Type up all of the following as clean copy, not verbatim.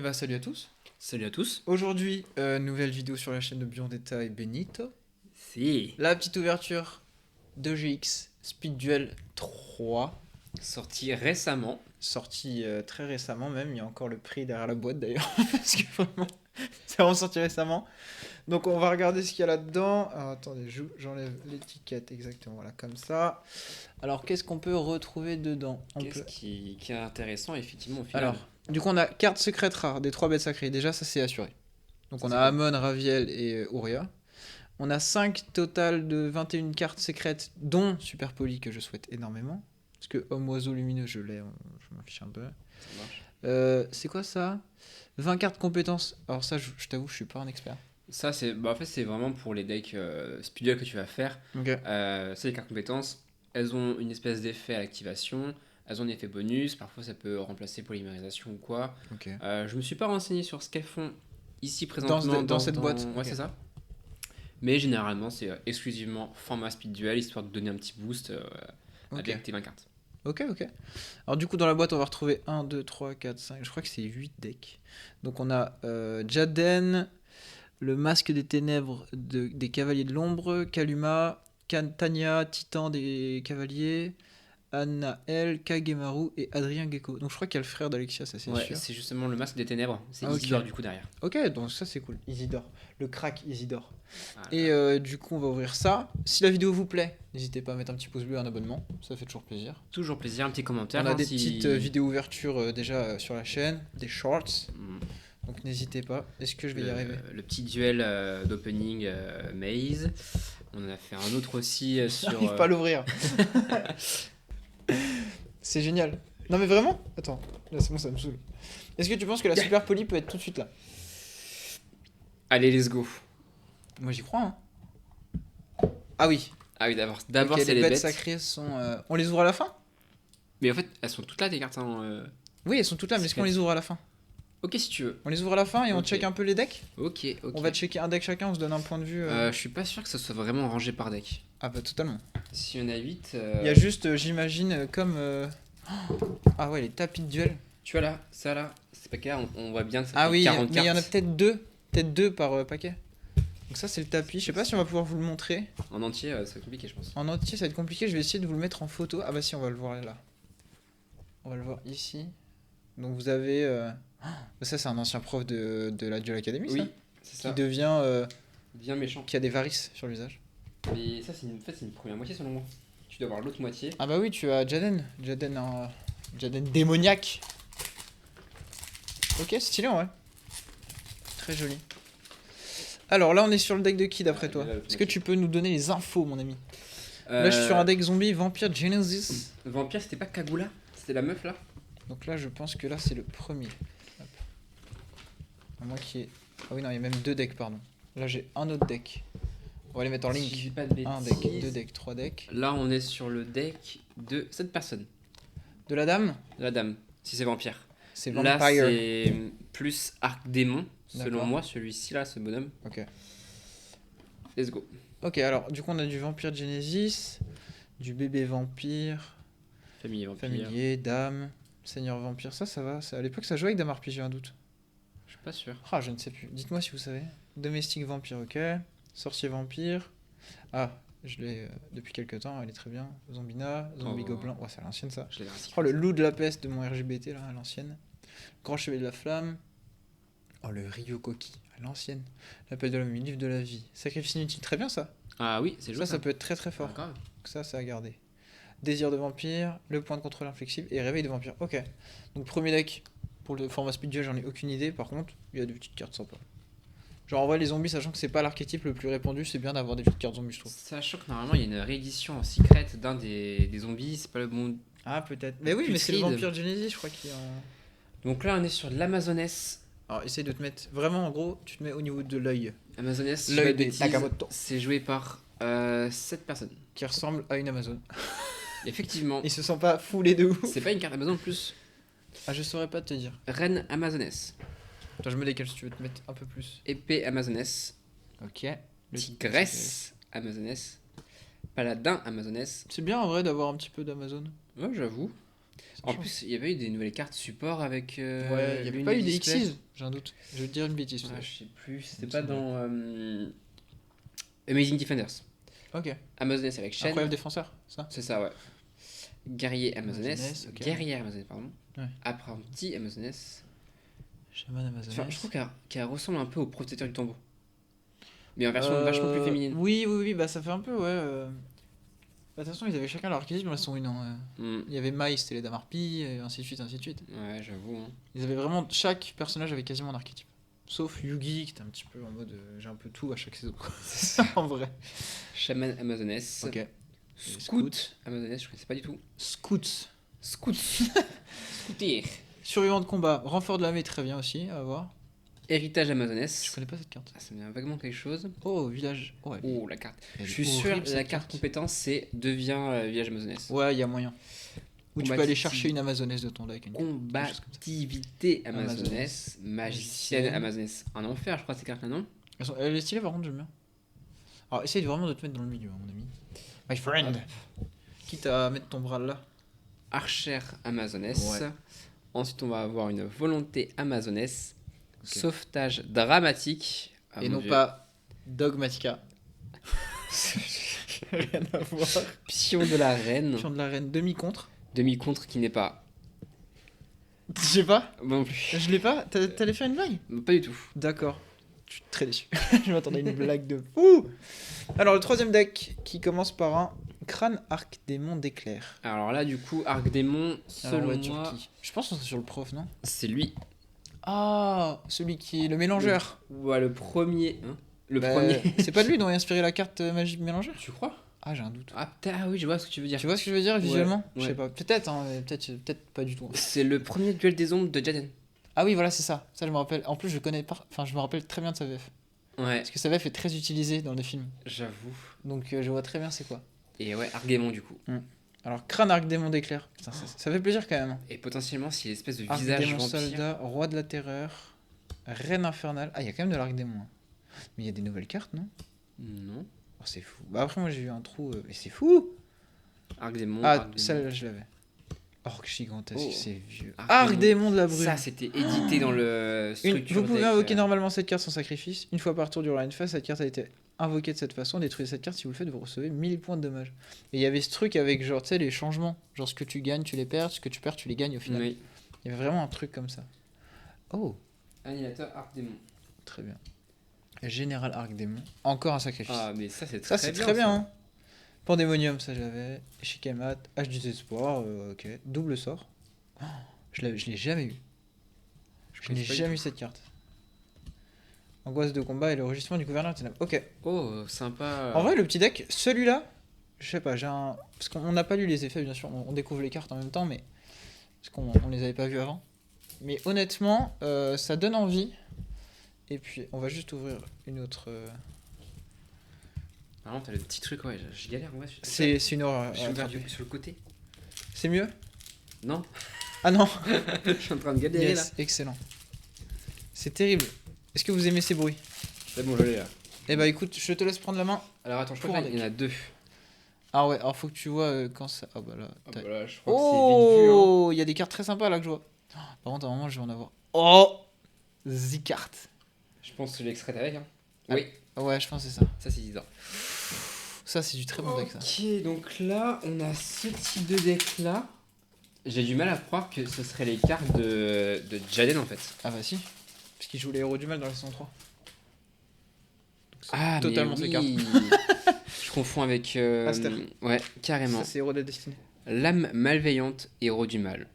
bah salut à tous. Salut à tous. Aujourd'hui, nouvelle vidéo sur la chaîne de Biondetta et Benito. Si. La petite ouverture de GX Speed Duel 3, Sorti récemment. sorti très récemment même. Il y a encore le prix derrière la boîte d'ailleurs, parce que vraiment, c'est vraiment sorti récemment. Donc on va regarder ce qu'il y a là-dedans. Alors attendez, j'enlève l'étiquette exactement, voilà, comme ça. Alors qu'est-ce qu'on peut retrouver dedans? Qu'est-ce qui est intéressant effectivement au final. Alors, du coup on a carte secrète rare des 3 bêtes sacrées. Déjà ça c'est assuré. Donc Ça, on c'est a quoi Amon, Raviel et Auria. On a 5 total de 21 cartes secrètes, dont Super Poli que je souhaite énormément. Parce que Homme Oiseau Lumineux, je l'ai, je m'en fiche un peu. Ça marche. C'est quoi ça? 20 cartes compétences. Alors ça, je t'avoue, je suis pas un expert. Ça c'est en fait c'est vraiment pour les decks Speedwell que tu vas faire. Ok. C'est les cartes compétences. Elles ont une espèce d'effet à l'activation. Elles ont un effet bonus. Parfois ça peut remplacer polymérisation ou quoi. Ok. Je me suis pas renseigné sur ce qu'elles font ici présentement Dans cette boîte. Ouais Ok. c'est ça. Mais généralement c'est exclusivement format Speed Duel histoire de donner un petit boost Ok. avec tes 20 cartes. Ok. Alors du coup, dans la boîte, on va retrouver 1, 2, 3, 4, 5. Je crois que c'est 8 decks. Donc on a Jaden, le Masque des Ténèbres des Cavaliers de l'Ombre, Kaluma, Tanya, Titan des Cavaliers, Anaël, Kagemaru et Adrien Gecko. Donc je crois qu'il y a le frère d'Alexia, ça c'est Ouais, sûr. c'est justement le masque des ténèbres. C'est Ah, ok. Isidore du coup derrière. Ok, donc ça c'est cool. Isidore. Le crack Isidore. Voilà. Et du coup, on va ouvrir ça. Si la vidéo vous plaît, n'hésitez pas à mettre un petit pouce bleu et un abonnement. Ça fait toujours plaisir. Toujours plaisir, un petit commentaire. On a hein, des si- petites vidéos ouverture déjà sur la chaîne, des shorts. Mm. Donc n'hésitez pas. Est-ce que je vais y arriver? Le petit duel d'opening Maze. On en a fait un autre aussi sur. J'arrive pas à l'ouvrir. C'est génial. Non mais vraiment? Attends, là c'est bon, ça me saoule. Est-ce que tu penses que la Super Poly peut être tout de suite là? Allez, let's go. Moi j'y crois. Hein. Ah oui. Ah oui, d'abord Ok, c'est les les bêtes bêtes. sacrées sont. On les ouvre à la fin? Mais en fait, elles sont toutes là tes cartes. Oui, elles sont toutes là, mais est-ce qu'on les ouvre à la fin? Ok, si tu veux. On les ouvre à la fin et on Ok. check un peu les decks? Ok. On va checker un deck chacun, on se donne un point de vue. Je suis pas sûr que ça soit vraiment rangé par deck. Ah bah totalement. Si on a 8. Il y a juste, j'imagine, comme. Ah ouais, les tapis de duel. Tu vois là, ça là, c'est pas clair, on voit bien que ça Ah fait oui, 40 mais il y en a cartes peut-être deux. Peut-être deux par paquet. Donc ça c'est le tapis. Je sais pas si on va pouvoir vous le montrer. en entier, ça va être compliqué, je pense. En entier, ça va être compliqué. Je vais essayer de vous le mettre en photo. Ah bah si, on va le voir là. On va le voir ici. Donc vous avez. Ça c'est un ancien prof de la Duel Academy, Oui, ça c'est qui ça. devient. Bien méchant. Qui a des varices sur le visage. Mais ça, en fait, c'est une première moitié selon moi. Tu dois avoir l'autre moitié. Ah bah oui, tu as Jaden. Jaden démoniaque. Ok, stylé en vrai. Très joli. Alors là, on est sur le deck de qui d'après Ah, toi? il est là, Est-ce que tu peux nous donner les infos, mon ami? Euh, Là, je suis sur un deck zombie Vampire Genesis. Vampire, c'était pas Kagula? C'était la meuf là? Donc là, je pense que là, c'est le premier. Hop. À moins qu'il y ait... Ah oui, non, il y a même 2 decks, pardon. Là, j'ai un autre deck. On va les mettre en Si je dis link. pas de Un bêtises. deck, 2 decks, 3 decks. Là, on est sur le deck de cette personne, De la dame, la dame, si c'est Vampire. c'est Là, Vampire. c'est plus Arc Démon, selon D'accord. moi, celui-ci là, ce bonhomme. Ok. Let's go. Ok, alors, du coup, on a du Vampire Genesis, du bébé vampire, Familier Vampire. familier, dame, seigneur vampire. Ça va. À l'époque, ça jouait avec Dame RPG, j'ai un doute. Je suis pas sûr. Ah, je ne sais plus. Dites-moi si vous savez. Domestique vampire, ok. Sorcier vampire. Ah, je l'ai depuis quelques temps, elle est très bien. Zombina, zombie Oh. gobelin. Ouais, c'est à l'ancienne ça. Je l'avais recyclé. Oh, le loup de la peste de mon RGBT là, à l'ancienne. Grand chevalier de la flamme. Oh, le Ryokoki, à l'ancienne. L'appel de l'homme, livre de la vie. Sacrifice inutile, très bien ça. Ah oui, c'est joué Ça peut être très très fort. Ah, grave. Donc ça, c'est à garder. Désir de vampire, le point de contrôle inflexible et réveil de vampire. Ok. Donc premier deck, pour le format speed duel, j'en ai aucune idée. Par contre, il y a des petites cartes sympas. Genre en vrai, les zombies, sachant que c'est pas l'archétype le plus répandu, c'est bien d'avoir des petites cartes zombies, je trouve. Sachant que normalement, il y a une réédition en secret d'un des zombies, c'est pas le bon. Ah, peut-être. Mais oui, mais c'est le Putride. vampire Genesis, je crois qu'il est en. Donc là, on est sur l'Amazoness. Alors, essaye de te mettre. Vraiment, en gros, tu te mets au niveau de l'œil. Amazoness, L'œil je des bêtise, Nakamoto. c'est joué par 7 personnes. Qui ressemble à une Amazon. Effectivement, Ils se sont pas foulés de ouf. c'est pas une carte Amazon en plus. Ah, je saurais pas te dire. Reine Amazoness, Attends, je me décale si tu veux te mettre un peu plus. épée Amazoness, Ok. tigresse Amazoness, paladin Amazoness. C'est bien en vrai d'avoir un petit peu d'Amazon. Ouais, j'avoue. En plus, il y avait eu des nouvelles cartes support avec. Ouais, il n'y avait pas eu des Xyz, j'ai un doute. Je vais te dire une bêtise. Ouais, je sais plus, c'était Il me pas semble. dans Amazing Defenders. Ok. Amazoness avec Shen. Incroyable défenseur, ça. C'est ça, ouais. Guerrier Amazoness. Amazoness, ok. Guerrière Amazoness, pardon. Ouais. Apprenti Amazoness. Chaman Amazoness. Enfin, je trouve qu'elle ressemble un peu au protecteur du tombeau. Mais en version vachement plus féminine. Oui, bah ça fait un peu, ouais. Bah, de toute façon, ils avaient chacun leur archétype, mais elles sont une. Il y avait Mai, c'était les dames harpies, et ainsi de suite, ainsi de suite. Ouais, j'avoue. Hein. Ils avaient vraiment. Chaque personnage avait quasiment un archétype. Sauf Yugi, qui était un petit peu en mode j'ai un peu tout à chaque saison. Quoi. C'est ça en vrai. Shaman Amazoness. Ok. Scout Amazoness, je connaissais pas du tout. Scouts. Scout. Scoutir. Survivant de combat. Renfort de l'armée, très bien aussi, à voir. Héritage Amazoness. Je connais pas cette carte. Ah, ça me vient vaguement quelque chose. Oh, village. Ouais. Oh, la carte. Elle Je est suis sûr horrible, que la cette carte compétence, c'est devient village Amazoness. Ouais, il y a moyen. Ou tu peux aller Combativité. chercher une Amazoness de ton deck. Quelque chose comme ça. Combativité Amazoness. Magicienne Magicienne. Amazoness. Un enfer, je crois, ces cartes-là, non? Elle est stylée, par contre, j'aime bien. Alors, essaye vraiment de te mettre dans le milieu, mon ami. My friend. Quitte à mettre ton bras là. Archer Amazoness. Ouais. Ensuite, on va avoir une volonté Amazoness. Sauvetage dramatique. Ah, Et mon non Dieu. pas Dogmatica. Rien à voir. Pion de la reine. Pion de la reine, demi-contre. Demi-contre qui n'est pas. Je sais pas. Bon, plus. Je l'ai pas. T'allais faire une blague? Pas du tout. D'accord. Je suis très déçu. Je m'attendais à une blague de fou. Alors, le troisième deck qui commence par un crâne arc démon d'éclair. Alors là, du coup, Arc Démon, Alors, on va selon sur moi, qui Je pense qu'on serait sur le prof, non? c'est lui. Ah, celui qui est le mélangeur. Ouais, le premier. Hein, le Bah, premier. C'est pas de lui dont est inspiré la carte magique mélangeur? Tu crois? Ah, j'ai un doute. Ah, ah oui, je vois ce que tu veux dire. Tu vois ce que je veux dire visuellement? Ouais. Je sais pas. Peut-être, hein, mais peut-être pas du tout. C'est le premier duel des ombres de Jaden. Ah oui, voilà, c'est ça. Ça, je me rappelle. En plus, je connais pas. Enfin, je me rappelle très bien de sa VF. Ouais, Parce que sa VF est très utilisée dans les films. j'avoue. Donc, je vois très bien c'est quoi. Et ouais, Arc Démon, du coup. Alors, crâne arc démon d'éclair. Putain, ça fait plaisir quand même. Hein. Et potentiellement, s'il y a l'espèce de Arc visage démon vampire. soldat, roi de la terreur, reine infernale. Ah, il y a quand même de l'arc démon. Hein. Mais il y a des nouvelles cartes, non? Non. Oh, c'est fou. Bah, après, moi, j'ai eu un trou. Mais c'est fou! Arc Démon. Ah, Arc Démon. celle-là, je l'avais. Orc gigantesque, Oh. c'est vieux. Arc Arc démon. démon de la brume. Ça, c'était édité dans le structure. Vous pouvez deck, invoquer normalement cette carte sans sacrifice. Une fois par tour durant une phase, cette carte a été invoquée de cette façon. Détruisez cette carte, si vous le faites, vous recevez 1000 points de dommage. Et il y avait ce truc avec genre, tu sais, les changements. Genre, ce que tu gagnes, tu les perds. Ce que tu perds, tu les gagnes au final. Oui. Il y avait vraiment un truc comme ça. Oh, Annihilateur Arc Démon. très bien. Général Arc Démon. Encore un sacrifice. Ah, mais ça, c'est très ça, c'est très bien. Hein. Pandémonium, ça j'avais. Shikamat, H du désespoir, ok. Double sort. Oh, je l'ai jamais eu. Je n'ai jamais eu cette carte. Angoisse de combat et le rugissement du gouverneur ténèbres. Ok. Oh, sympa. En vrai, le petit deck, celui-là, je sais pas, j'ai un. Parce qu'on n'a pas lu les effets, bien sûr, on découvre les cartes en même temps, mais. Parce qu'on les avait pas vues avant. Mais honnêtement, ça donne envie. Et puis, on va juste ouvrir une autre. Vraiment, t'as le petit truc, ouais, je galère, ouais. C'est une horreur. Je suis perdu sur le côté. C'est mieux? Non, Ah non. je suis en train de galérer là. Yes, excellent. C'est terrible. Est-ce que vous aimez ces bruits? C'est bon, je l'ai là. Eh bah écoute, je te laisse prendre la main. Alors attends, je Pour crois un qu'il y en a deux. Ah ouais, alors faut que tu vois quand ça. Ah bah là. Ah t'as- bah là, je crois que c'est vite vu. Hein. Oh, il y a des cartes très sympas là que je vois. Oh, par contre, à un moment, je vais en avoir. Oh, Z-carte. Je pense que l'extrait avec. Hein. Ah. Oui, Ouais, je pense que c'est ça. ça c'est 10 ans. Ça, c'est du très bon deck ça. Ok, donc là, on a ce type de deck là. J'ai du mal à croire que ce seraient les cartes de Jaden en fait. Ah bah si. Parce qu'il joue les héros du mal dans la saison 3. Ah, totalement mais ces oui. Je confonds avec. Aster. Ouais, carrément. Ça, c'est héros de la destinée. L'âme malveillante, héros du mal.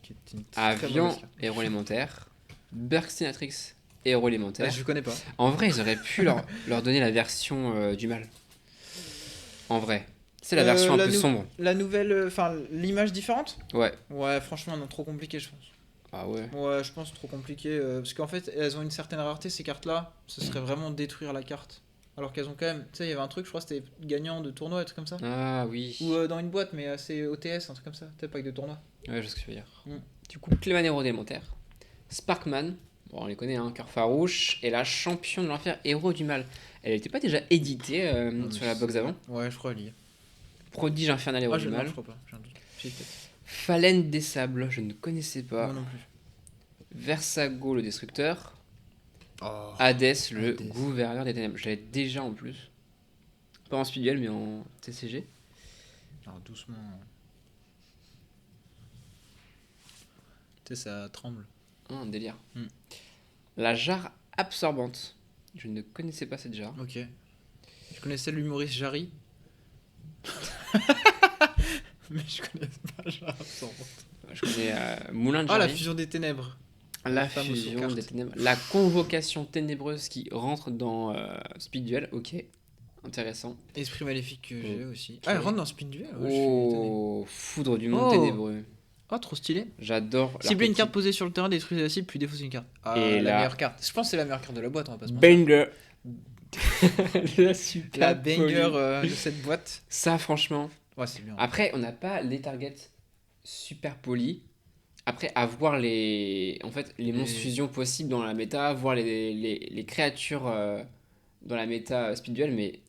Qui est une très Avian, mauvaise carte. héros élémentaire. Berxinatrix, héros élémentaire. Ah, je connais pas. En vrai, ils auraient pu leur donner la version du mal. En vrai. C'est la version un la peu nou- sombre. La nouvelle. Enfin, l'image différente? Ouais. Ouais, franchement, non, trop compliqué, je pense. Ah ouais. Ouais, je pense trop compliqué. Parce qu'en fait, elles ont une certaine rareté, ces cartes-là. Ce serait vraiment détruire la carte. Alors qu'elles ont quand même. Tu sais, il y avait un truc, je crois, c'était gagnant de tournoi, un truc comme ça. Ah oui. Ou dans une boîte, mais assez OTS, un truc comme ça. Peut-être pas que de tournoi. Ouais, je sais ce que tu veux dire. Mm. Du coup, Clément héros élémentaire. Sparkman. Bon, on les connaît, hein. Cœur farouche. Et la champion de l'enfer, héros du mal. Elle n'était pas déjà éditée sur la box avant. Ouais, je crois, elle y est. Prodige infernal héros Ah, du je, non, mal. je crois pas, j'ai un doute. J'ai peut-être. Phalène des sables, je ne connaissais pas. Moi non plus. Versago, le destructeur. Oh, Hades, le Hades. gouverneur des ténèbres. J'avais déjà en plus. Pas en speedduel, mais en TCG. Alors doucement. Tu sais, ça tremble. Ah, un délire. Hmm. La jarre absorbante. Je ne connaissais pas cette jarre. Ok. Je connaissais l'humoriste Jarry. Mais je connais pas Jarre absorbante. Je connais Moulin de Ah, la Jarry. fusion des ténèbres. La fameuse fusion carte. des ténèbres. La convocation ténébreuse qui rentre dans Speed Duel. Ok. Intéressant. Esprit maléfique que j'ai aussi. Ok. Ah, elle rentre dans Speed Duel. Ouais, je suis étonné. Oh, foudre du monde Oh. ténébreux. Oh, trop stylé. J'adore. Cibler une l'archétype. carte posée sur le terrain, détruisez la cible, puis défaussez une carte. Ah, Et la là- meilleure carte. Je pense que c'est la meilleure carte de la boîte, on va pas se mentir. Banger. La super La banger polie. de cette boîte. Ça, franchement. Ouais, c'est bien. Après, on n'a pas les targets super polis. Après, à voir les monstres Et- fusions possibles dans la méta, voir les créatures dans la méta Speed Duel, mais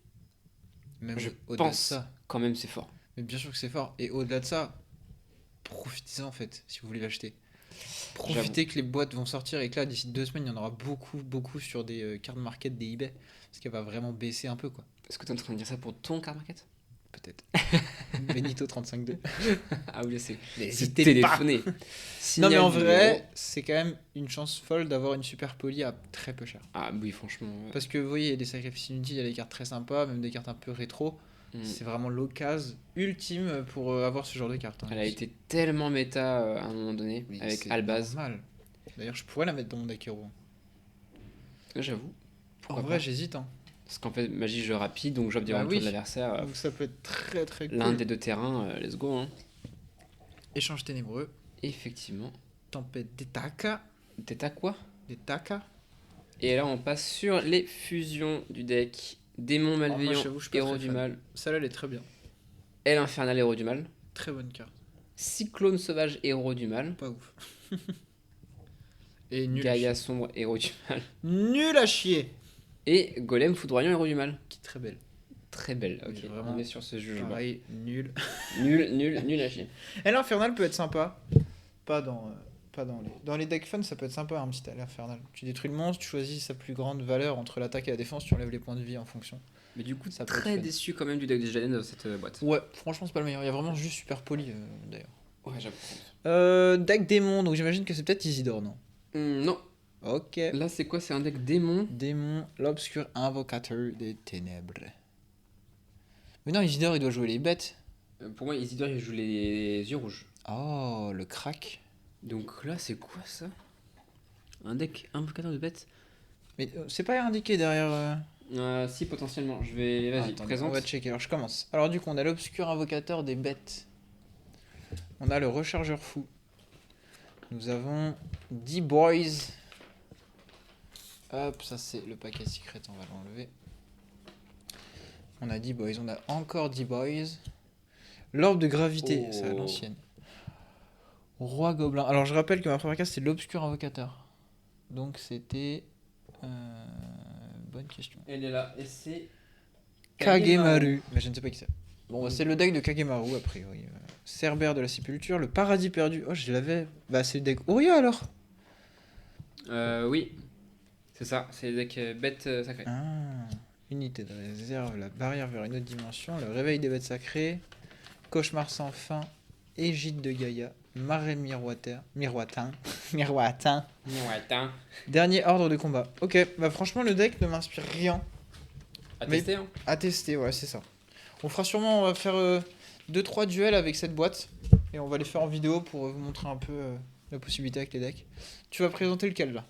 Même je au-delà de pense ça. quand même c'est fort. Mais bien sûr que c'est fort. Et au-delà de ça, profitez-en en fait, si vous voulez l'acheter. Profitez que les boîtes vont sortir et que là, d'ici 2 semaines, il y en aura beaucoup sur des cartes market des eBay. Parce qu'elle va vraiment baisser un peu, quoi. Est-ce que tu es en train de dire ça pour ton card market? Peut-être. Benito 35-2. Ah oui, c'est N'hésitez téléphoné. Non, Signal mais en numéro. vrai, c'est quand même une chance folle d'avoir une super poly à très peu cher. Ah oui, franchement. Parce que vous voyez, il y a des sacrifices inutiles, il y a des cartes très sympas, même des cartes un peu rétro. C'est vraiment l'occasion ultime pour avoir ce genre de cartes. hein. Elle a été tellement méta à un moment donné Mais avec c'est Albaz. normal. D'ailleurs, je pourrais la mettre dans mon deck hero. J'avoue. En Pourquoi vrai, pas. j'hésite. Hein. Parce qu'en fait, magie jeu rapide, donc j'offre du Bah retour oui. de l'adversaire. Donc ça peut être très cool. L'un des deux terrains, let's go. Hein. Échange ténébreux, Effectivement. tempête des takas. T'es à quoi? Des takas. Et là, on passe sur les fusions du deck. Démon malveillant, j'avoue, je suis pas héros très du fan. mal. Celle-là, elle est très bien. Aile infernale, héros du mal. Très bonne carte. Cyclone sauvage, héros du mal. Pas ouf. Et nul. Gaïa sombre, héros du mal. Nul à chier. Et Golem foudroyant, héros du mal. Qui est très belle. Très belle. Ok, Mais vraiment, on est sur ce jeu. Pareil, nul. Nul à chier. Elle infernale peut être sympa. Pas dans les decks fun, ça peut être sympa un petit aile infernal. Tu détruis le monstre, tu choisis sa plus grande valeur entre l'attaque et la défense, tu enlèves les points de vie en fonction. Mais du coup, Ça peut être très fun. déçu quand même du deck de Jaden dans cette boîte. Ouais, franchement, c'est pas le meilleur. Il y a vraiment juste super poli d'ailleurs. Ouais, j'avoue. Deck démon, donc j'imagine que c'est peut-être Isidore, non? Non. Ok. Là, c'est quoi? C'est un deck démon. Démon, l'obscur invocateur des ténèbres. Mais non, Isidore, il doit jouer les bêtes. Pour moi, Isidore, il joue les yeux rouges. Oh, le crack. Donc là, c'est quoi ça? Un deck invocateur de bêtes? Mais c'est pas indiqué derrière. Si, potentiellement. Je vais. Vas-y, Attendez, présente. on va checker. Alors je commence. Alors du coup, on a l'obscur invocateur des bêtes. On a le rechargeur fou. Nous avons 10 boys. Hop, ça c'est le paquet secret, on va l'enlever. On a 10 boys, on a encore 10 boys. L'orbe de gravité, Oh. c'est à l'ancienne. Roi gobelin. Alors je rappelle que ma première case c'est l'obscur invocateur. Donc c'était... bonne question. Elle est là. Et c'est. Kagemaru. Mais je ne sais pas qui c'est. Bon, bah, c'est le deck de Kagemaru, a priori. Cerbère de la sépulture, le paradis perdu. Oh, je l'avais. Bah, c'est le deck Oria alors. Oui. C'est ça. C'est le deck bête sacrée. Ah, unité de réserve, la barrière vers une autre dimension, le réveil des bêtes sacrées, cauchemar sans fin, égide de Gaïa, marais miroitain, miroitin, Ouais, attends. dernier ordre de combat. Ok, bah franchement, le deck ne m'inspire rien. À Mais- tester, hein. À tester, ouais, c'est ça. On va faire 2-3 duels avec cette boîte et on va les faire en vidéo pour vous montrer un peu la possibilité avec les decks. Tu vas présenter lequel là?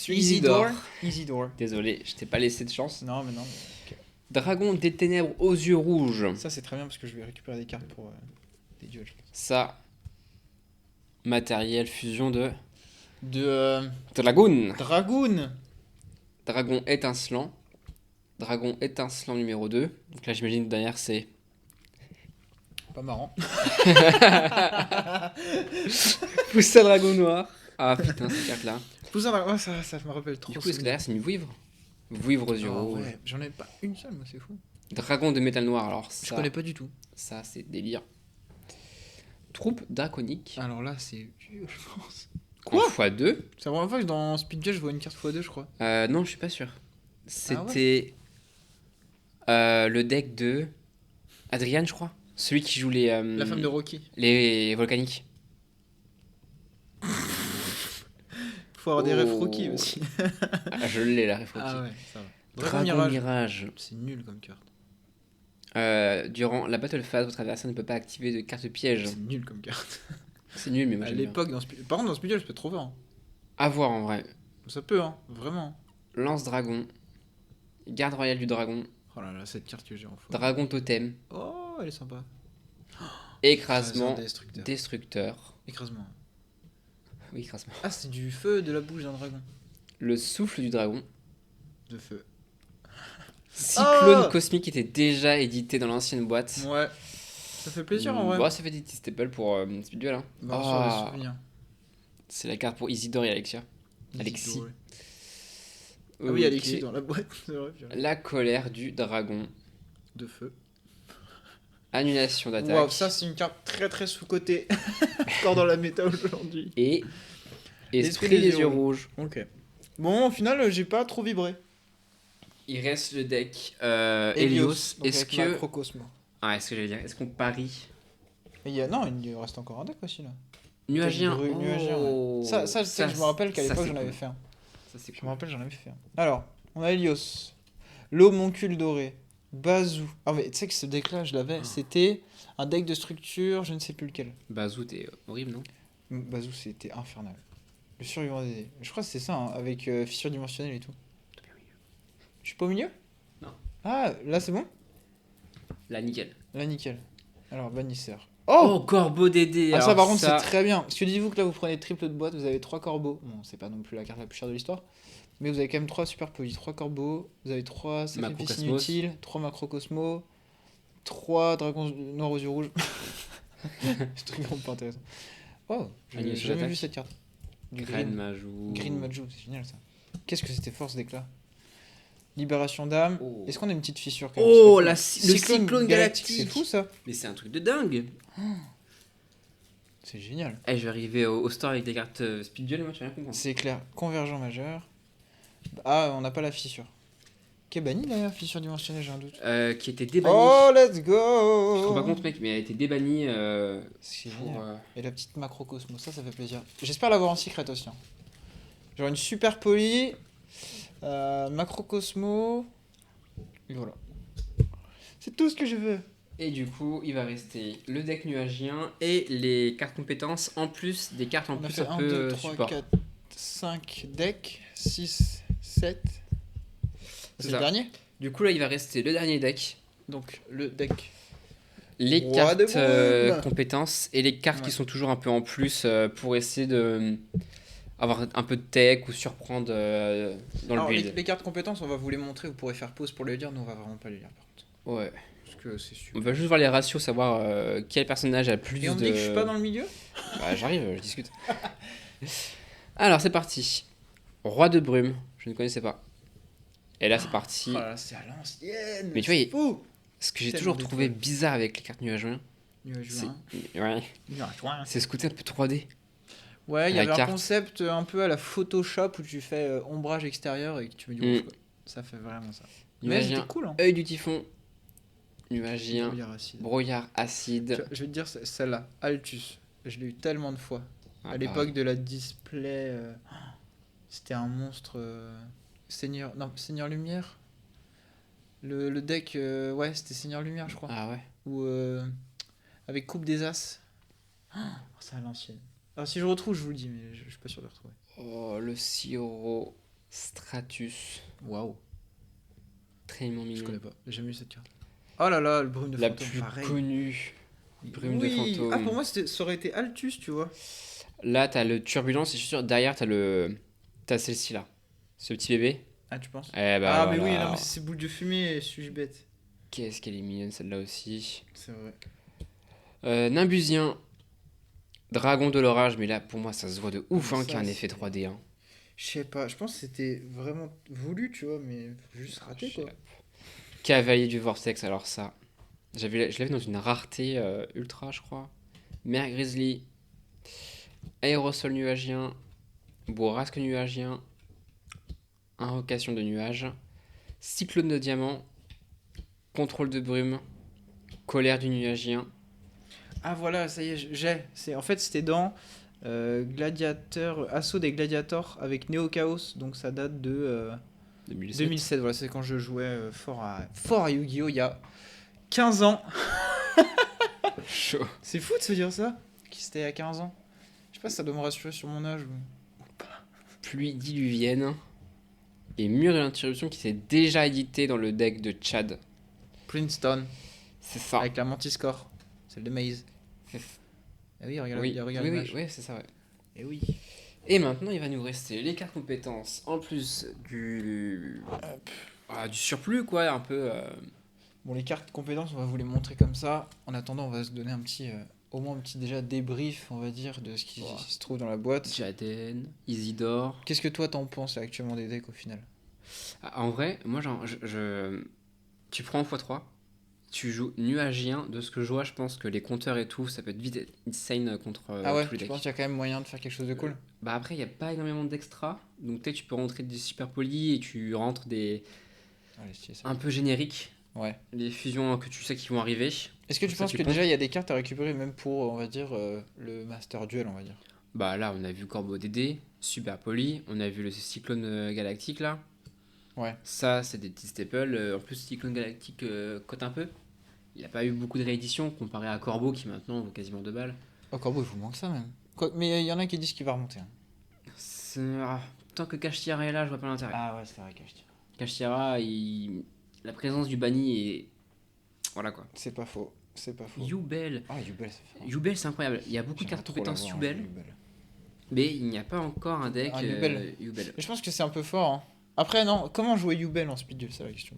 Isidore. Isidore. Désolé, je t'ai pas laissé de chance. Non, mais non. Mais... Dragon des ténèbres aux yeux rouges. Ça, c'est très bien parce que je vais récupérer des cartes pour des duels. Ça. Matériel fusion de. De Dragoon. Dragoon. Dragon étincelant. Dragon étincelant numéro 2. Donc là, j'imagine que derrière, c'est. Pas marrant. Poussin dragon noir. Ah putain, cette carte-là. Poussin Dragon, ça me rappelle trop. Du coup, est-ce que derrière, c'est une vouivre? Vouivre aux yeux Ah rouges. ouais, j'en ai pas une seule, moi, c'est fou. Dragon de métal noir, alors Je ça. connais pas du tout. Ça, c'est délire. Troupe draconique. Alors là, c'est vieux, je pense. En Quoi x2. C'est la première fois que dans Speed Duel, je vois une carte x2, je crois. Non, je suis pas sûr. Ah ouais. C'était le deck de Adrian, je crois. Celui qui joue La femme de Rocky. les volcaniques. Faut avoir des refs Oh. Rocky aussi. Ah, je l'ai, la ref. Ah ouais, ça va. Dragon Mirage. Mirage. C'est nul comme carte. Durant la battle phase, votre adversaire ne peut pas activer de carte piège. C'est nul comme carte. C'est nul, mais moi À j'aime bien. l'époque, par contre, dans Speed Duel, ça peut être trop fort. Hein. À voir en vrai. Ça peut, hein, vraiment. Lance dragon. Garde royale du dragon. Oh là là, cette carte que j'ai en faux. Dragon totem. Oh, elle est sympa. Écrasement. Destructeur. Destructeur. Écrasement. Oui, écrasement. Ah, c'est du feu de la bouche d'un dragon. Le souffle du dragon. De feu. Cyclone Oh cosmique était déjà édité dans l'ancienne boîte. Ouais. Ça fait plaisir en vrai. Bah, ça fait des petits staples pour Speed Duel. Hein. Bah, sur Ah, les souvenirs. c'est la carte pour Isidore et Alexia. Alexis. Doré. Ah oui, Ok. Alexis dans la boîte. C'est vrai, purée. La colère du dragon. De feu. Annulation d'attaque. Waouh, ça c'est une carte très très sous-cotée. Encore dans la méta aujourd'hui. Et L'esprit esprit des des yeux yeux rouges. Ok. Bon, au final, j'ai pas trop vibré. Il reste le deck Helios. donc Est-ce avec que. Macrocosmo. Ah, est-ce que j'allais dire. Est-ce qu'on parie Et il y a... Non, il reste encore un deck aussi là. Nuagien. Nuagien, Oh. ouais. Ça, je sais que je me rappelle qu'à ça, l'époque c'est j'en avais cool. fait un. Ça, c'est Je cool. me rappelle, j'en avais fait un. Alors, on a Helios, l'homoncule doré, Bazou. Ah, mais tu sais que ce deck là, je l'avais. C'était un deck de structure, je ne sais plus lequel. Bazou, t'es horrible, non? Bazou, c'était infernal. Le survivant des. Je crois que c'était ça, hein, avec fissure dimensionnelle et tout. Je suis pas au milieu? Non. Ah, là c'est bon? Là, nickel. Là, nickel. Alors, bannisseur. Oh, Corbeau Dédé. Ah, ça alors par contre, c'est très bien. Parce que dites-vous que là, vous prenez triple de boîte, vous avez 3 corbeaux. Bon, c'est pas non plus la carte la plus chère de l'histoire. Mais vous avez quand même 3 super polis. 3 corbeaux, vous avez 3 sacrifices Macrocosmos. inutiles, 3 macrocosmos, 3 dragons noirs aux yeux rouges. Ce truc vraiment pas intéressant. Oh, j'ai Annulation jamais d'attaque. vu cette carte. Du Green green. Majou. Green Majou, c'est génial ça. Qu'est-ce que c'était fort ce deck là? Libération d'âme. Oh. Est-ce qu'on a une petite fissure quand même? Oh, C'est le cool. cyclone galactique. C'est fou ça. Mais c'est un truc de dingue. C'est génial. Eh, je vais arriver au store avec des cartes Speed Duel, moi, tu vas rien comprendre. C'est clair. Convergent majeur. Ah, on n'a pas la fissure. Qui est bannie d'ailleurs, fissure dimensionnelle, j'ai un doute. Qui était débannie. Oh, let's Je te rends pas go! compte, mec, mais elle a été débannie C'est pour. génial. Et la petite macrocosmos, ça fait plaisir. J'espère l'avoir en secret aussi. Hein. Genre une super poly, macrocosmo. Et voilà. C'est tout ce que je veux. Et du coup, il va rester le deck nuagien et les cartes compétences en plus des cartes en On a plus fait un 1, peu 2, 3, support. 4, 5 decks, 6, 7. C'est le ça. dernier? Du coup, là, il va rester le dernier deck, Donc le deck. les Roi de cartes brume. compétences et les cartes Ouais. qui sont toujours un peu en plus pour essayer de avoir un peu de tech ou surprendre dans Alors, le build. les cartes compétences, on va vous les montrer, vous pourrez faire pause pour les lire, nous on va vraiment pas les lire par contre. Ouais. Parce que c'est sûr. On va juste voir les ratios, savoir quel personnage a plus Et on me de. dit que je suis pas dans le milieu? Bah, j'arrive, je discute. Alors, c'est parti. Roi de brume, je ne connaissais pas. Et là, c'est parti. Oh là là, c'est à l'ancienne. Mais tu vois, c'est il- fou. Ce que j'ai tellement toujours trouvé d'étoiles. bizarre avec les cartes nuagiennes, Nuage c'est juin. ouais, Nuage juin. c'est ce côté un peu 3D. Ouais, il y La avait un carte. concept un peu à la Photoshop où tu fais ombrage extérieur et que tu mets du rouge. Quoi. Ça fait vraiment ça. Mais Nuagien, c'était cool. Hein. œil du typhon. Nuagien, Brouillard acide. brouillard acide. Je vais te dire celle-là, Altus. Je l'ai eu tellement de fois. Ah, À l'époque de la display, c'était un monstre. Seigneur, non, Seigneur Lumière. Le deck, ouais, c'était Seigneur Lumière, je crois. Ah ouais. Ou avec Coupe des As. Oh, c'est à l'ancienne. Alors si je retrouve, je vous le dis, mais je suis pas sûr de retrouver. Oh, le Siro Stratus. Waouh, Tellement je mignon. connais pas. J'ai jamais eu cette carte. Oh là là, le brume de La fantôme, plus pareil. connue. Brume de Oui. fantôme. Ah, pour moi, ça aurait été Altus, tu vois. Là, t'as le turbulence et je suis sûr, derrière, t'as celle-ci là. Ce petit bébé. Ah, tu penses? Eh bah, Ah, mais oui, voilà. non, mais c'est boule de fumée, suis-je bête. Qu'est-ce qu'elle est mignonne celle-là aussi. C'est vrai. Nimbusien. Dragon de l'orage, mais là pour moi ça se voit de ouf hein, Ça, qu'il y a un effet c'est- 3D. Hein. Je sais pas, je pense que c'était vraiment voulu, tu vois, mais juste raté, quoi. Cavalier du Vortex, alors ça. Je l'avais dans une rareté ultra, je crois. Mer Grizzly, Aérosol nuagien, Bourrasque nuagien, Invocation de nuages, Cyclone de diamant, Contrôle de brume, Colère du nuagien. Ah voilà, ça y est, j'ai. En fait, c'était dans Gladiateur, Assaut des Gladiators avec Neo Chaos, donc ça date de 2007. 2007. Voilà, c'est quand je jouais fort à Yu-Gi-Oh! Il y a 15 ans. Chaud. C'est fou de se dire ça, qui c'était à 15 ans. Je sais pas si ça doit me rassurer sur mon âge. Pluie diluvienne et Mur de l'interruption qui s'est déjà édité dans le deck de Chad. Princeton, C'est ça. avec la Mantiscore, celle de Maze. Ah oui, regarde, Oui, regarde oui, l'image. oui, c'est ça, ouais. Et oui. Et maintenant, il va nous rester les cartes compétences en plus du surplus, quoi, un peu. Bon, les cartes compétences, on va vous les montrer comme ça. En attendant, on va se donner un petit, au moins un petit déjà débrief, on va dire, de ce qui Wow. se trouve dans la boîte. Jaden, Isidore. Qu'est-ce que toi t'en penses là, actuellement des decks au final? Ah, en vrai, moi, tu prends en x3, tu joues nuagien. De ce que je vois, je pense que les compteurs et tout, ça peut être vite insane contre Ah ouais, tous les tu decks. penses qu'il y a quand même moyen de faire quelque chose de cool? Bah après, il n'y a pas énormément d'extra. Donc peut-être tu peux rentrer des super polis et tu rentres des Allez, stylé, ça. un peu génériques. Ouais. Les fusions que tu sais qui vont arriver. Est-ce que tu Ça, penses tu que comptes déjà il y a des cartes à récupérer même pour, on va dire, le Master Duel, on va dire? Bah là, on a vu Corbeau Dédé, super poli. On a vu le Cyclone Galactique là. Ouais. Ça, c'est des petits staples. En plus, Cyclone Galactique cote un peu. Il n'y a pas eu beaucoup de rééditions comparé à Corbeau qui maintenant vaut quasiment 2 balles. Oh, Corbeau, il vous manque ça même. Mais il y en a qui disent qu'il va remonter. Hein. Tant que Kashtira est là, je vois pas l'intérêt. Ah ouais, c'est vrai que je dis. Kashtira, la présence du banni est. Voilà quoi. C'est pas faux. C'est pas faux. Yubel. Ah, Yubel, ça fait. Yubel, c'est incroyable. Il y a beaucoup de J'aimerais cartes trop compétences l'avoir, Yubel, Yubel. mais il n'y a pas encore un deck Un Yubel. Yubel. Mais je pense que c'est un peu fort. Hein. Après, non, comment jouer Yubel en speed duel, c'est la question.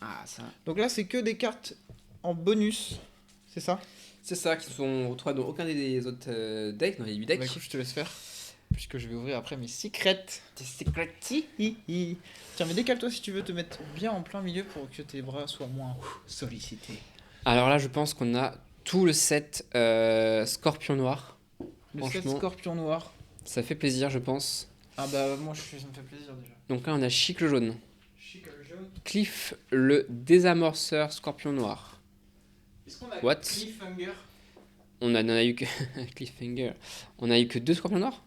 Ah, ça. Donc là, c'est que des cartes en bonus, c'est ça? C'est ça, qui sont retrouvés dans aucun des autres decks, dans les 8 decks. Bah écoute, je te laisse faire. Puisque je vais ouvrir après mes secrets. Tes secrets. Tiens, mais décale-toi si tu veux te mettre bien en plein milieu pour que tes bras soient moins sollicités. Alors là, je pense qu'on a tout le set Scorpion Noir. Le set Franchement. Scorpion Noir. Ça fait plaisir, je pense. Ah bah moi, ça me fait plaisir déjà. Donc là, on a Chic le jaune. Chic jaune. Cliff le désamorceur Scorpion Noir. Est-ce qu'on a What? Cliffhanger? On en a eu que. Cliffhanger. On a eu que 2 Scorpions Noirs.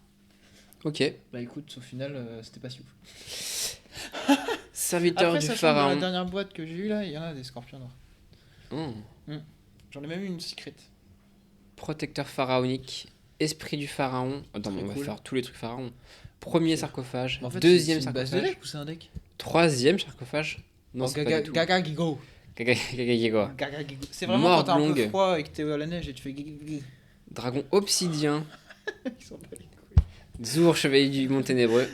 Ok. Bah écoute, au final, c'était pas si ouf. Serviteur Après, du sachant que dans la pharaon. dernière boîte que j'ai eue là, il y en a des Scorpions Noirs. Oh. J'en ai même eu une secrète. Protecteur pharaonique. Esprit du pharaon. Attends, Très mais on va cool. faire tous les trucs pharaon. Premier Ok. sarcophage. Mais en fait, Deuxième c'est une base de sarcophage. deck ou c'est un deck? Troisième sarcophage. Non, c'est pas du tout. Gaga Gigo. Gaga Gigo. Gaga Gigo. C'est vraiment quand t'as un peu Morblong. froid et que t'es à la neige et tu fais gig. Dragon obsidien. Ils sont pas les couilles. Zur, chevalier du monde ténébreux.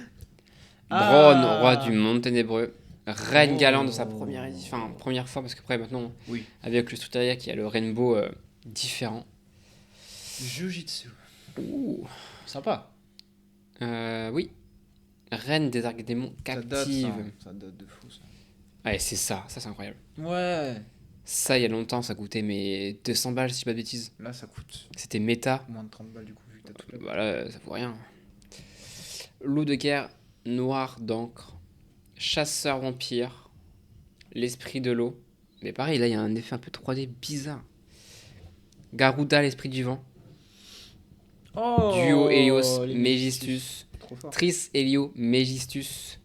Ah. Bronn, roi du monde ténébreux. Reine Oh. galante de sa première fois, parce qu'après maintenant, Oui. avec le Struteria qui a le rainbow différent. Jujitsu. Ouh. Sympa. Oui. Reine des arcs-démons Ça date, captive. ça date de fou ça. Ouais, c'est ça c'est incroyable. Ouais. Ça, il y a longtemps, ça coûtait mais 200 balles si je dis pas de bêtises. Là, ça coûte C'était méta. moins de 30 balles du coup, vu que t'as tout là. Voilà, ça vaut rien. Loup de guerre, noir d'encre, chasseur vampire, l'esprit de l'eau. Mais pareil, là, il y a un effet un peu 3D bizarre. Garuda, l'esprit du vent. Oh. Duo Helios, les Mégistus. Trop fort. Tris Helio, Mégistus.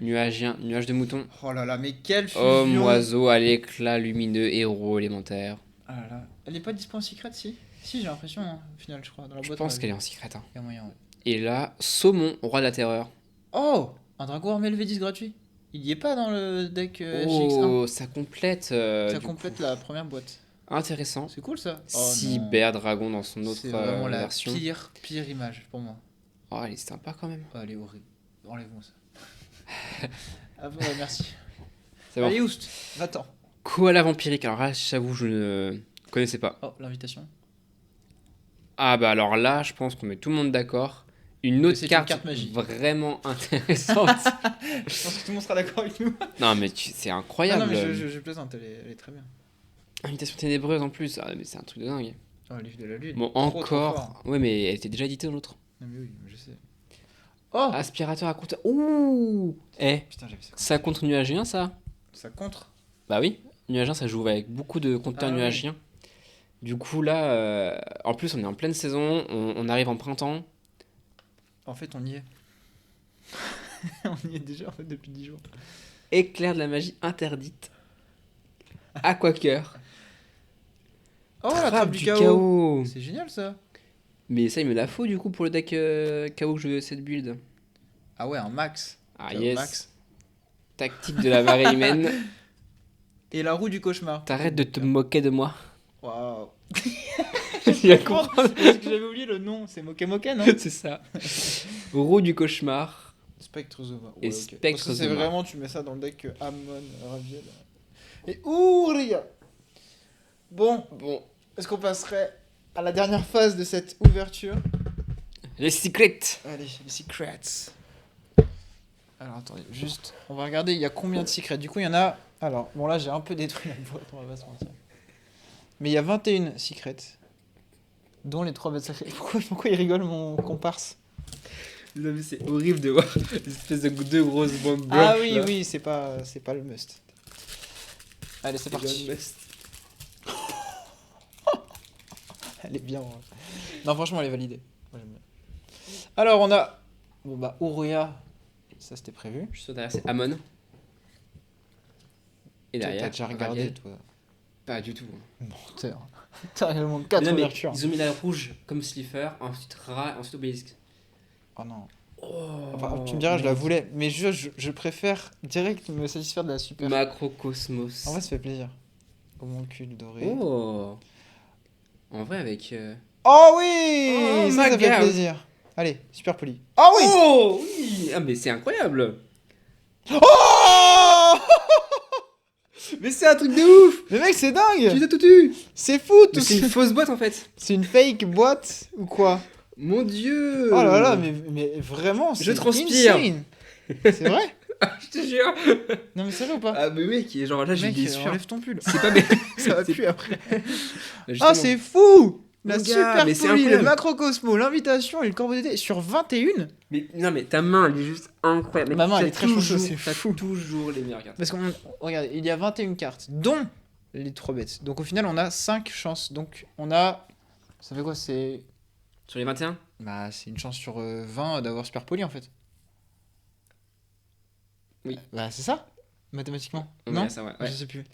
Nuagien, nuage de mouton. Oh là là, mais quelle fusion. Homme, oiseau, à l'éclat lumineux, héros élémentaire. Ah là là. Elle est pas dispo en secret, si? Si, j'ai l'impression, hein, au final, je crois. Dans la Je boîte, pense on qu'elle est l'a en secret. Hein. vu. Y a moyen, ouais. Et là, Saumon, roi de la terreur. Oh. Un dragon armé LV10 gratuit. Il y est pas dans le deck GX1. Oh, ça complète. Ça du complète coup. la première boîte. Intéressant. C'est cool ça. Cyber Dragon dans son autre C'est vraiment la version. pire image pour moi. Oh, elle est sympa quand même. Oh, elle est horrible. Enlève-moi ça. Ah bah, merci. C'est bon. Allez, Oust, va-t'en. Koala vampirique. Alors là, j'avoue, je ne connaissais pas. Oh, l'invitation. Ah bah alors là, je pense qu'on met tout le monde d'accord. Une Que autre c'est une carte, carte magique. vraiment intéressante. Je pense que tout le monde sera d'accord avec nous. Non mais c'est Ah incroyable. non, mais je plaisante, elle est très bien. Invitation ténébreuse en plus. Ah mais c'est un truc de dingue. Oh, le livre de la lune. Bon, Trop encore. fort. Ouais, mais elle était déjà éditée dans l'autre. Non, mais oui, je sais. Oh Aspirateur à compteur. Ouh. Putain, j'avais ça. Ça contre nuagien, ça? Ça contre. Bah oui. Nuagien, ça joue avec beaucoup de compteurs Ah oui. nuagiens. Du coup, là, en plus, on est en pleine saison. On arrive en printemps. En fait, on y est. On y est déjà en fait depuis 10 jours. Éclair de la magie interdite. Aquacœur. Oh, la trappe du chaos. chaos. C'est génial ça. Mais ça, il me la faut du coup pour le deck KO que je veux cette build. Ah ouais, un max. Ah Chaos yes. Max. Tactique de la marée humaine. Et la roue du cauchemar. T'arrêtes de te moquer de moi. Waouh. Tu vas comprendre. Parce que j'avais oublié le nom. C'est Moke Moke, non? C'est ça. Roue du cauchemar. Spectrezova. Et Ouais, ok. Spectrezova. Parce que c'est vraiment, tu mets ça dans le deck Amon, Raviel. Et Ouria. Bon, Bon. est-ce qu'on passerait à la dernière phase de cette ouverture? Les secrets. Allez, les secrets. Alors attendez, juste, on va regarder, il y a combien de secrets. Du coup, il y en a. Alors, bon, là, j'ai un peu détruit la boîte, on va pas se mentir. Mais il y a 21 secrets, dont les 3 bêtes sacrées. Pourquoi il rigole, mon comparse? Non, mais c'est horrible de voir une espèce de deux grosses bombes blanches. Ah oui, là. oui, c'est pas le must. Allez, c'est parti. Le must. Elle est bien. Ouais. Non, franchement, elle est validée. Moi, j'aime bien. Alors, on a. Bon, bah, Ouria. Ça, c'était prévu. Juste derrière, c'est Amon. Et Toi, derrière, t'as déjà regardé, Raviel. toi. Pas du tout. Menteur. T'as réellement 4 Non, mais ouvertures. ils ont mis la rouge comme Slifer, ensuite Ra, ensuite Obélisque. Oh non. Oh, Enfin, tu me diras, je la voulais. Mais je préfère direct me satisfaire de la super. Macrocosmos. En vrai, ça fait plaisir. Homoncule doré. Oh. En vrai, avec. Oh oui, Oh, ça fait Magab. plaisir. Allez, super poli. Oh oui. Oh oui. Ah, mais c'est incroyable. Oh Mais c'est un truc de ouf. Mais mec, c'est Tu dingue. t'as tout eu. C'est fou tout Mais c'est ça. une fausse boîte en fait. C'est une fake boîte ou quoi? Mon dieu. Oh là là, mais vraiment, Je c'est transpire. insane. C'est vrai? Je te jure. Non mais sérieux ou pas? Ah, mais mec, genre là, j'ai Mec, des sueurs. enlève ton pull. C'est pas mais. Ça va c'est- plus après. Justement. Ah, c'est fou! La Mon gars, super mais c'est poli, le incroyable. macrocosmo, l'invitation et le corbeau d'été sur 21. Mais non, mais ta main, elle est juste incroyable. Ma main, elle T'as est très chaude, toujours- c'est t'as fou. toujours les meilleures cartes. Parce qu'on regarde, il y a 21 cartes, dont les 3 bêtes. Donc au final, on a 5 chances. Donc on a. Ça fait quoi? C'est. Sur les 21. Bah, c'est une chance sur 20 d'avoir super poli en fait. Oui. Bah, c'est ça? Mathématiquement. Ouais, Non? ça, ouais. Je sais plus.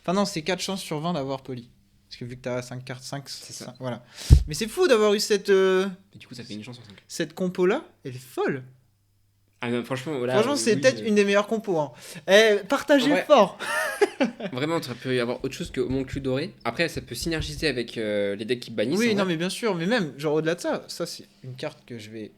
Enfin, non, c'est 4 chances sur 20 d'avoir poli. Parce que vu que t'as 5 cartes, 5, C'est ça. Voilà. Mais c'est fou d'avoir eu cette, Et du coup, ça fait une chance en 5. cette compo-là. Elle est folle. Ah, mais franchement, voilà. Franchement, c'est oui, peut-être une des meilleures compos. Hein. Eh, partagez Ouais. fort. Vraiment, tu peux y avoir autre chose que mon cul doré. Après, ça peut synergiser avec les decks qui bannissent. Oui, en non, vrai. mais bien sûr. Mais même, genre au-delà de ça, ça c'est une carte que je vais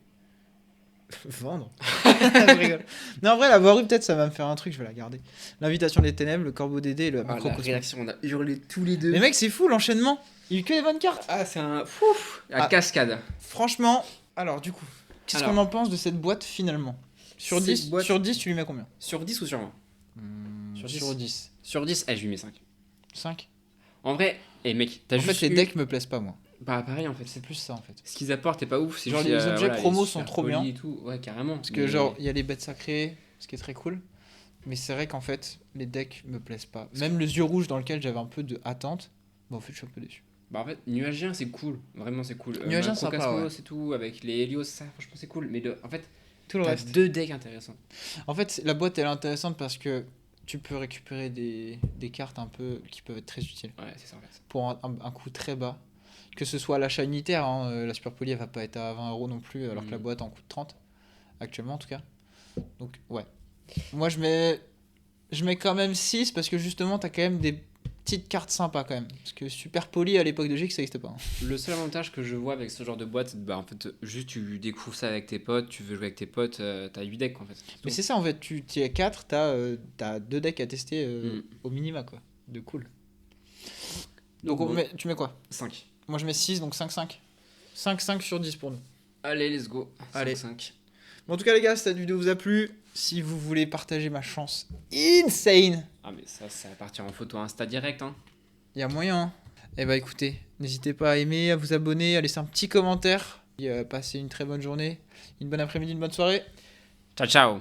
vendre. Je rigole. Non, en vrai, l'avoir eu, peut-être ça va me faire un truc. Je vais la garder. L'invitation des ténèbres, le corbeau d'Édé et le Ah, la macrocosmos. réaction, on a hurlé tous les deux. Mais mec, c'est fou l'enchaînement. Il y a eu que les bonnes cartes. Ah, c'est un. Fouf. La Ah. cascade. Franchement, alors du coup, qu'est-ce Alors. qu'on en pense de cette boîte finalement? Sur Cette 10, boîte- sur 10, tu lui mets combien? Sur 10 ou sur 20 Sur 10. Sur 10. Sur 10, je lui mets 5. 5. En vrai, mec, t'as En juste. fait, les eu- decks me plaisent pas, moi. Bah, pareil, en fait. C'est plus ça, en fait. Ce qu'ils apportent est pas ouf. C'est Genre, juste, les objets voilà, promos les sont super trop bien. polis et tout. Ouais, carrément. Parce que, Mais- genre, il y a les bêtes sacrées, ce qui est très cool. Mais c'est vrai qu'en fait, les decks me plaisent pas. Même le yeux rouge dans lequel j'avais un peu de attente, bah, en fait, je suis un peu déçu. Bah, en fait, Nuagien, c'est cool. Vraiment, c'est cool. Nuagien, sympa, Macrocosmos ouais. et tout, avec les Helios, ça, franchement, c'est cool. Mais en fait, Tout le t'as reste. 2 decks intéressants. En fait, la boîte, elle est intéressante parce que tu peux récupérer des cartes un peu qui peuvent être très utiles. Ouais, c'est ça, en fait. Pour un coût très bas. Que ce soit à l'achat unitaire, hein, la Super Poly elle va pas être à 20 € non plus, alors que la boîte en coûte 30, actuellement en tout cas. Donc ouais. Moi je mets quand même 6 parce que justement t'as quand même des petites cartes sympas quand même. Parce que Super Poly à l'époque de GX ça n'existe pas. Hein. Le seul avantage que je vois avec ce genre de boîte, bah en fait, juste tu découvres ça avec tes potes, tu veux jouer avec tes potes, t'as 8 decks en fait. Mais c'est ça en fait, tu es 4, t'as 2 decks à tester Mm. au minima quoi. De cool. Donc, Donc bon, tu mets quoi? 5. Moi je mets 6 donc 5-5. 5-5 sur 10 pour nous. Allez, let's go. Allez. 5. Bon, en tout cas les gars, si cette vidéo vous a plu, si vous voulez partager ma chance insane, Ah, mais ça va partir en photo Insta direct, hein. il y a moyen. Hein. Eh bah écoutez, n'hésitez pas à aimer, à vous abonner, à laisser un petit commentaire. Et, passez une très bonne journée, une bonne après-midi, une bonne soirée. Ciao, ciao.